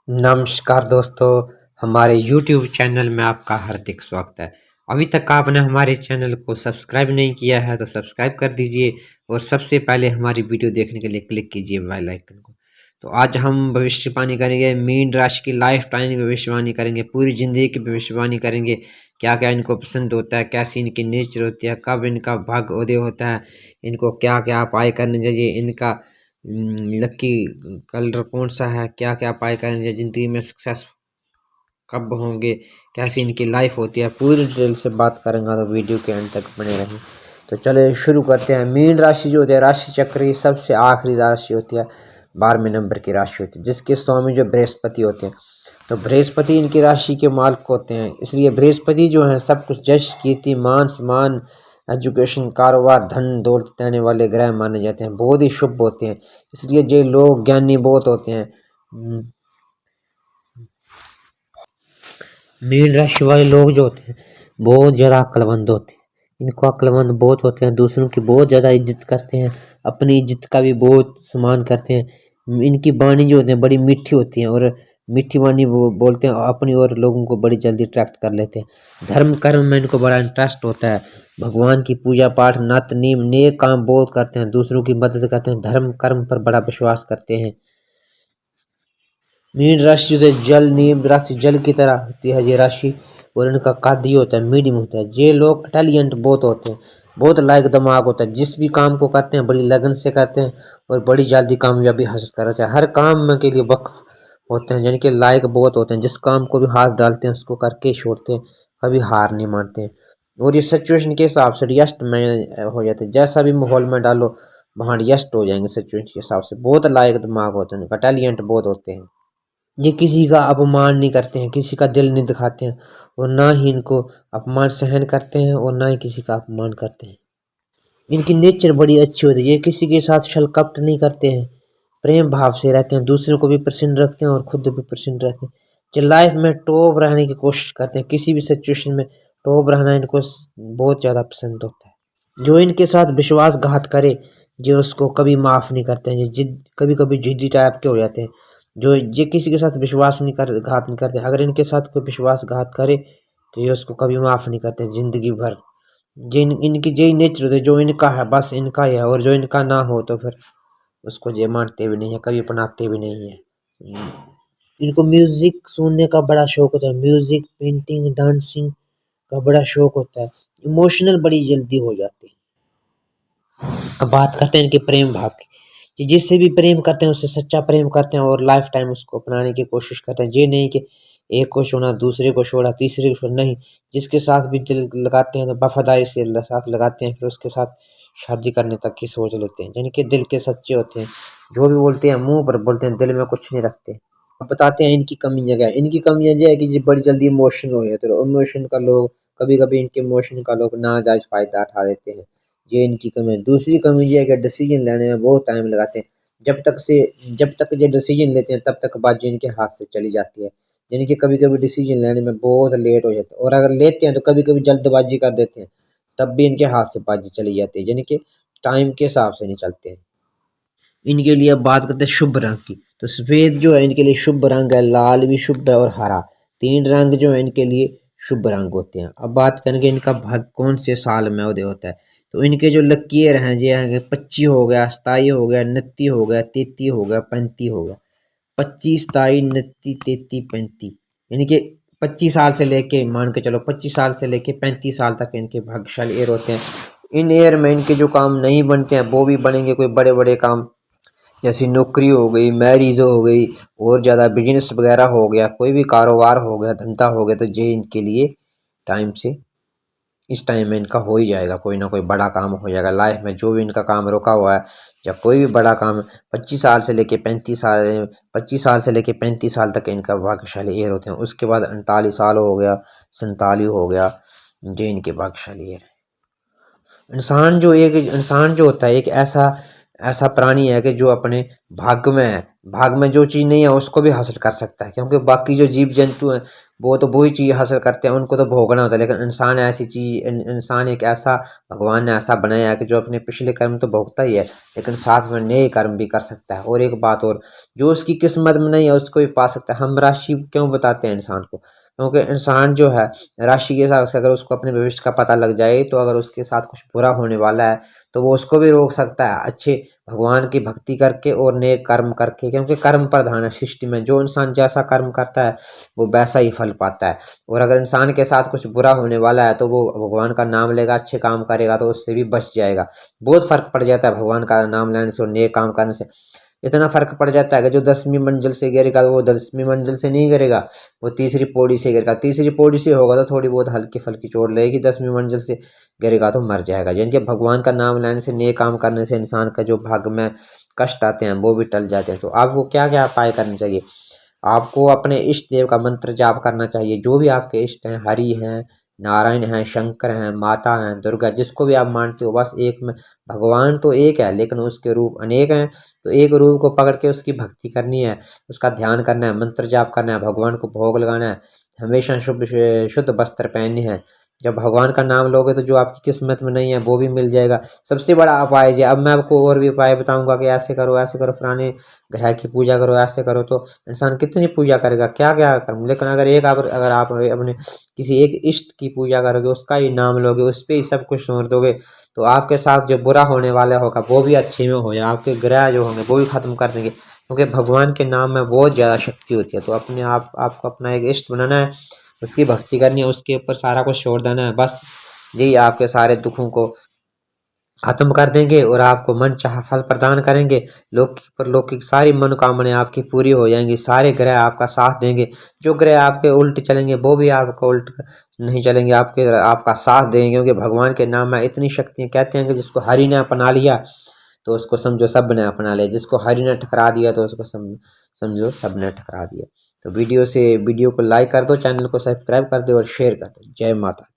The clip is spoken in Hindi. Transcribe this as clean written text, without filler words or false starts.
नमस्कार दोस्तों, हमारे YouTube चैनल में आपका हार्दिक स्वागत है। अभी तक आपने हमारे चैनल को सब्सक्राइब नहीं किया है तो सब्सक्राइब कर दीजिए और सबसे पहले हमारी वीडियो देखने के लिए क्लिक कीजिए बेल आइकन को। तो आज हम भविष्यवाणी करेंगे, मीन राशि की लाइफ टाइम की भविष्यवाणी करेंगे, पूरी ज़िंदगी की भविष्यवाणी करेंगे। क्या-क्या इनको पसंद होता है, कैसी इनकी नेचर होती है, कब इनका भाग्य उदय होता है, इनको क्या-क्या उपाय करने चाहिए, इनका लकी कलर कौन सा है, क्या क्या उपाय करेंगे, ज़िंदगी में सक्सेस कब होंगे, कैसी इनकी लाइफ होती है, पूरी डिटेल से बात करेंगे तो वीडियो के अंत तक बने रहें। तो चलिए शुरू करते हैं। मीन राशि जो होती है, राशि चक्र की सबसे आखिरी राशि होती है, 12वें नंबर की राशि होती है, जिसके स्वामी जो बृहस्पति होते हैं। तो बृहस्पति इनकी राशि के मालिक होते हैं, इसलिए बृहस्पति जो है सब कुछ यश कीर्ति मान सम्मान एजुकेशन कारोबार धन दौलत देने वाले ग्रह माने जाते हैं, बहुत ही शुभ होते हैं। इसलिए जो लोग ज्ञानी बहुत होते हैं। मीन राशि वाले लोग जो होते हैं बहुत ज़्यादा अक्लमंद होते हैं, इनको अक्लमंद बहुत होते हैं, दूसरों की बहुत ज़्यादा इज्जत करते हैं, अपनी इज्जत का भी बहुत सम्मान करते हैं। इनकी वाणी जो होती है बड़ी मीठी होती है और मीठी वाणी वो बोलते हैं अपनी और लोगों को बड़ी जल्दी अट्रैक्ट कर लेते हैं। धर्म कर्म में इनको बड़ा इंटरेस्ट होता है, भगवान की पूजा पाठ नत नियम नेक काम बहुत करते हैं, दूसरों की मदद करते हैं, धर्म कर्म पर बड़ा विश्वास करते हैं। मीन राशि जो है जल नीम राशि जल की तरह होती है ये राशि, और इनका कद ये होता है मीडियम होता है। ये लोग इंटेलिजेंट बहुत होते हैं, बहुत लायक दिमाग होता है, जिस भी काम को करते हैं बड़ी लगन से करते हैं और बड़ी जल्दी कामयाबी हासिल करते हैं। हर काम में के लिए वक्फ होते हैं, यानी कि लायक बहुत होते हैं, जिस काम को भी हाथ डालते हैं उसको करके ही छोड़ते हैं, कभी हार नहीं मानते हैं। और ये सिचुएशन के हिसाब से एडजस्ट में हो जाते हैं, जैसा भी माहौल में डालो वहाँ एडजस्ट हो जाएंगे सिचुएशन के हिसाब से। बहुत लायक दिमाग होते हैं, इंटेलिजेंट बहुत होते हैं। ये किसी का अपमान नहीं करते हैं, किसी का दिल नहीं दिखाते हैं, और ना ही इनको अपमान सहन करते हैं और ना ही किसी का अपमान करते हैं। इनकी नेचर बड़ी अच्छी होती है, ये किसी के साथ छल कपट नहीं करते हैं, प्रेम भाव से रहते हैं, दूसरों को भी प्रसन्न रखते हैं और खुद भी प्रसन्न रहते हैं। जो लाइफ में टॉप रहने की कोशिश करते हैं, किसी भी सिचुएशन में टॉप रहना इनको बहुत ज़्यादा पसंद होता है। जो इनके साथ विश्वासघात करे जो उसको कभी माफ़ नहीं करते हैं, ये जिद कभी कभी जिद्दी टाइप के हो जाते हैं। जो ये किसी के साथ विश्वास नहीं कर घात नहीं करते, अगर इनके साथ कोई विश्वासघात करे तो ये उसको कभी माफ़ नहीं करते ज़िंदगी भर। इनकी यही नेचर होती है, जो इनका है बस इनका ही है, और जो इनका ना हो तो फिर उसको ये मानते भी नहीं है, कभी अपनाते भी नहीं है। इनको म्यूज़िक सुनने का बड़ा शौक होता है, म्यूज़िक पेंटिंग डांसिंग का बड़ा शौक होता है। इमोशनल बड़ी जल्दी हो जाते हैं। अब बात करते हैं इनके प्रेम भाव की, कि जिससे भी प्रेम करते हैं उससे सच्चा प्रेम करते हैं और लाइफ टाइम उसको अपनाने की कोशिश करते हैं। ये नहीं कि एक को छोड़ा दूसरे को छोड़ा तीसरे को छोड़ा, नहीं, जिसके साथ भी दिल लगाते हैं तो वफादारी से साथ लगाते हैं, फिर उसके साथ शादी करने तक की सोच लेते हैं, यानी कि दिल के सच्चे होते हैं। जो भी बोलते हैं मुंह पर बोलते हैं, दिल में कुछ नहीं रखते। अब बताते हैं इनकी कमियां क्या है। इनकी कमियां ये है कि ये बड़ी जल्दी इमोशनल हो जाते हैं, इमोशन का लोग कभी कभी इनके इमोशन का लोग नाजायज फायदा उठा लेते हैं, ये इनकी कमी है। दूसरी कमी ये है कि डिसीजन लेने में बहुत टाइम लगाते हैं, जब तक ये डिसीजन लेते हैं तब तक बात इनके हाथ से चली जाती है, यानी कि कभी कभी डिसीजन लेने में बहुत लेट हो जाता है, और अगर लेते हैं तो कभी कभी जल्दबाजी कर देते हैं, तब भी इनके हाथ से बाजी चली जाती है, यानी कि टाइम के हिसाब से नहीं चलते हैं। इनके लिए अब बात करते हैं शुभ रंग की, तो सफ़ेद जो है इनके लिए शुभ रंग है, लाल भी शुभ है और हरा, तीन रंग जो है इनके लिए शुभ रंग होते हैं। अब बात करेंगे इनका भाग्य कौन से साल में उदय होता है, तो इनके जो लकी ईयर हैं ये हैं 25 हो गया, 27 हो गया, 29 हो गया, 33 हो गया, 35 हो गया। 25 27 29 33 35, यानी कि 25 साल से लेके मान के चलो 25 साल से लेके 35 साल तक इनके भाग्यशाली ईयर होते हैं। इन ईयर में इनके जो काम नहीं बनते हैं वो भी बनेंगे, कोई बड़े बड़े काम, जैसे नौकरी हो गई, मैरिज हो गई, और ज़्यादा बिजनेस वगैरह हो गया, कोई भी कारोबार हो गया, धंधा हो गया, तो ये इनके लिए टाइम से इस टाइम में इनका हो ही जाएगा, कोई ना कोई बड़ा काम हो जाएगा लाइफ में। जो भी इनका काम रुका हुआ है या कोई भी बड़ा काम 25 साल से लेके 35 साल 25 साल से लेके 35 साल तक इनका भाग्यशाली ईयर होते हैं। उसके बाद 39 साल हो गया, 47 हो गया, ये इनके भाग्यशाली ईयर है। इंसान जो होता है एक ऐसा ऐसा प्राणी है कि जो अपने भाग्य में है, भाग्य में जो चीज़ नहीं है उसको भी हासिल कर सकता है। क्योंकि बाकी जो जीव जंतु हैं वो तो वही चीज़ हासिल करते हैं, उनको तो भोगना होता है, लेकिन इंसान ऐसी चीज़, इंसान एक ऐसा, भगवान ने ऐसा बनाया है कि जो अपने पिछले कर्म तो भोगता ही है, लेकिन साथ में नए कर्म भी कर सकता है। और एक बात और, जो उसकी किस्मत में नहीं है उसको भी पा सकता है। हम राशि क्यों बताते हैं इंसान को? क्योंकि इंसान जो है राशि के हिसाब से, अगर उसको अपने भविष्य का पता लग जाए तो अगर उसके साथ कुछ बुरा होने वाला है तो वो उसको भी रोक सकता है, अच्छे भगवान की भक्ति करके और नेक कर्म करके। क्योंकि कर्म प्रधान है सृष्टि में, जो इंसान जैसा कर्म करता है वो वैसा ही फल पाता है। और अगर इंसान के साथ कुछ बुरा होने वाला है तो वो भगवान का नाम लेगा, अच्छे काम करेगा तो उससे भी बच जाएगा। बहुत फर्क पड़ जाता है भगवान का नाम लेने से और नेक काम करने से। इतना फर्क पड़ जाता है कि जो 10वीं मंजिल से गिरेगा वो 10वीं मंजिल से नहीं गिरेगा, वो तीसरी पौड़ी से गिरेगा। तीसरी पौड़ी से होगा तो थोड़ी बहुत हल्की फुल्की चोट लगेगी, 10वीं मंजिल से गिरेगा तो मर जाएगा। यानी कि भगवान का नाम लेने से, नेक काम करने से इंसान का जो भाग्य में कष्ट आते हैं वो भी टल जाते हैं। तो आपको क्या क्या उपाय करने चाहिए? आपको अपने इष्ट देव का मंत्र जाप करना चाहिए, जो भी आपके इष्ट हैं, हरि हैं, नारायण हैं, शंकर हैं, माता हैं, दुर्गा, जिसको भी आप मानते हो। बस एक में, भगवान तो एक है लेकिन उसके रूप अनेक हैं, तो एक रूप को पकड़ के उसकी भक्ति करनी है, उसका ध्यान करना है, मंत्र जाप करना है, भगवान को भोग लगाना है, हमेशा शुभ शुद्ध वस्त्र पहनने हैं। जब भगवान का नाम लोगे तो जो आपकी किस्मत में नहीं है वो भी मिल जाएगा। सबसे बड़ा उपाय है, अब मैं आपको और भी उपाय बताऊंगा कि ऐसे करो, ऐसे करो, पुराने ग्रह की पूजा करो, ऐसे करो, तो इंसान कितनी पूजा करेगा, क्या क्या करूँ। लेकिन अगर आप अपने किसी एक इष्ट की पूजा करोगे, उसका ही नाम लोगे, उस पर ही सब कुछ छोड़ दोगे, तो आपके साथ जो बुरा होने वाला होगा वो भी अच्छे में हो जाए, आपके ग्रह जो होंगे वो भी खत्म कर देंगे। क्योंकि भगवान के नाम में बहुत ज़्यादा शक्ति होती है। तो अपने आपको अपना एक इष्ट बनाना है, उसकी भक्ति करनी है, उसके ऊपर सारा कुछ छोड़ देना है। बस यही आपके सारे दुखों को खत्म कर देंगे और आपको मनचाहा फल प्रदान करेंगे। लौकिक परलौकिक सारी मनोकामनाएं आपकी पूरी हो जाएंगी, सारे ग्रह आपका साथ देंगे। जो ग्रह आपके उल्ट चलेंगे वो भी आपका उल्ट नहीं चलेंगे, आपका साथ देंगे। क्योंकि भगवान के नाम में इतनी शक्तियाँ, कहते हैं कि जिसको हरि ने अपना लिया तो उसको समझो सब ने अपना लिया, जिसको हरि ने ठकरा दिया तो उसको समझो सब ने ठकरा दिया। तो वीडियो को लाइक कर दो, चैनल को सब्सक्राइब कर दो और शेयर कर दो। जय माता।